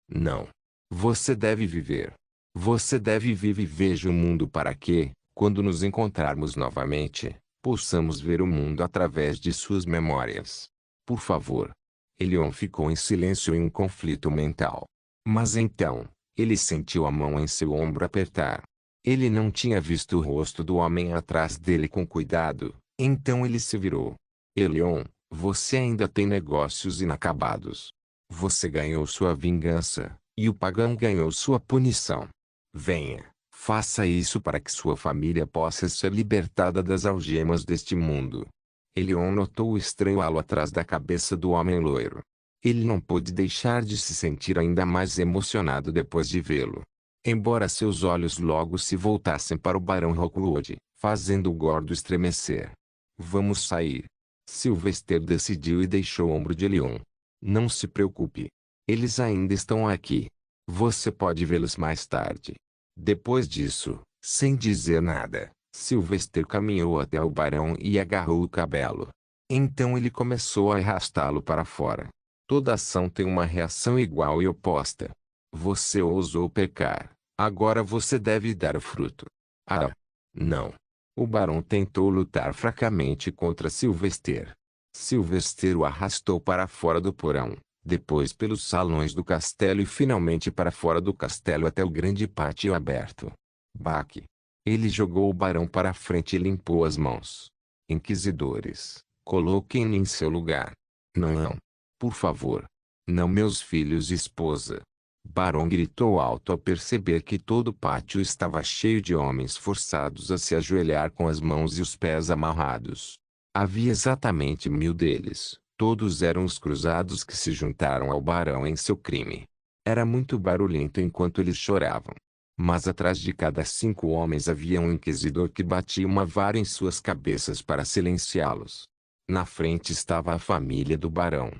Não. Você deve viver. Você deve viver e veja o mundo para que, quando nos encontrarmos novamente, possamos ver o mundo através de suas memórias. Por favor. Elion ficou em silêncio em um conflito mental. Mas então, ele sentiu a mão em seu ombro apertar. Ele não tinha visto o rosto do homem atrás dele com cuidado, então ele se virou. Elion, você ainda tem negócios inacabados. Você ganhou sua vingança, e o pagão ganhou sua punição. Venha, faça isso para que sua família possa ser libertada das algemas deste mundo. Elion notou o estranho halo atrás da cabeça do homem loiro. Ele não pôde deixar de se sentir ainda mais emocionado depois de vê-lo. Embora seus olhos logo se voltassem para o Barão Rookwood, fazendo o gordo estremecer. Vamos sair. Sylvester decidiu e deixou o ombro de Elion. Não se preocupe. Eles ainda estão aqui. Você pode vê-los mais tarde. Depois disso, sem dizer nada, Sylvester caminhou até o barão e agarrou o cabelo. Então ele começou a arrastá-lo para fora. Toda ação tem uma reação igual e oposta. Você ousou pecar, agora você deve dar o fruto. Ah, não. O barão tentou lutar fracamente contra Sylvester. Sylvester o arrastou para fora do porão, depois pelos salões do castelo e finalmente para fora do castelo até o grande pátio aberto. Baque. Ele jogou o barão para frente e limpou as mãos. Inquisidores, coloquem-me em seu lugar. Não. Por favor. Não, meus filhos e esposa. Barão gritou alto ao perceber que todo o pátio estava cheio de homens forçados a se ajoelhar com as mãos e os pés amarrados. Havia exatamente 1000 deles. Todos eram os cruzados que se juntaram ao barão em seu crime. Era muito barulhento enquanto eles choravam. Mas atrás de cada 5 homens havia um inquisidor que batia uma vara em suas cabeças para silenciá-los. Na frente estava a família do barão.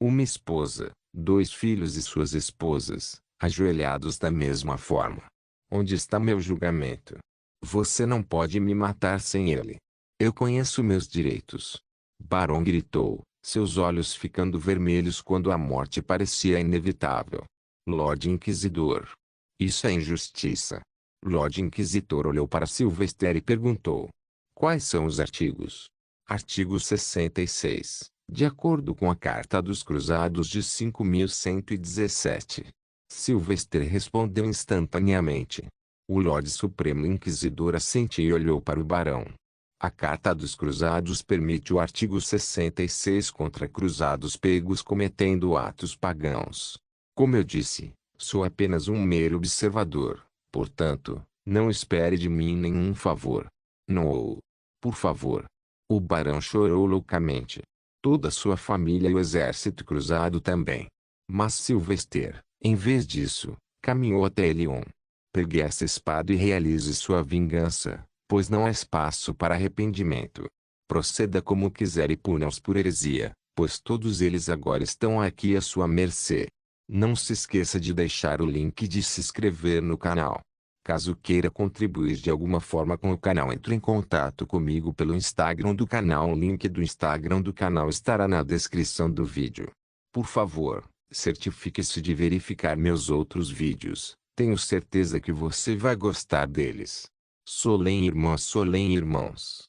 Uma esposa, 2 filhos e suas esposas, ajoelhados da mesma forma. Onde está meu julgamento? Você não pode me matar sem ele. Eu conheço meus direitos. Barão gritou, seus olhos ficando vermelhos quando a morte parecia inevitável. Lorde Inquisidor. Isso é injustiça. Lord Inquisitor olhou para Sylvester e perguntou: quais são os artigos? Artigo 66. De acordo com a Carta dos Cruzados de 5117. Sylvester respondeu instantaneamente. O Lorde Supremo Inquisidor assentiu e olhou para o barão. A Carta dos Cruzados permite o artigo 66 contra cruzados pegos cometendo atos pagãos. Como eu disse, sou apenas um mero observador, portanto, não espere de mim nenhum favor. Não. Por favor. O barão chorou loucamente. Toda sua família e o exército cruzado também. Mas Sylvester, em vez disso, caminhou até Elion. Pegue essa espada e realize sua vingança, pois não há espaço para arrependimento. Proceda como quiser e puna-os por heresia, pois todos eles agora estão aqui à sua mercê. Não se esqueça de deixar o link e de se inscrever no canal. Caso queira contribuir de alguma forma com o canal, entre em contato comigo pelo Instagram do canal. O link do Instagram do canal estará na descrição do vídeo. Por favor, certifique-se de verificar meus outros vídeos. Tenho certeza que você vai gostar deles. Solem irmãos.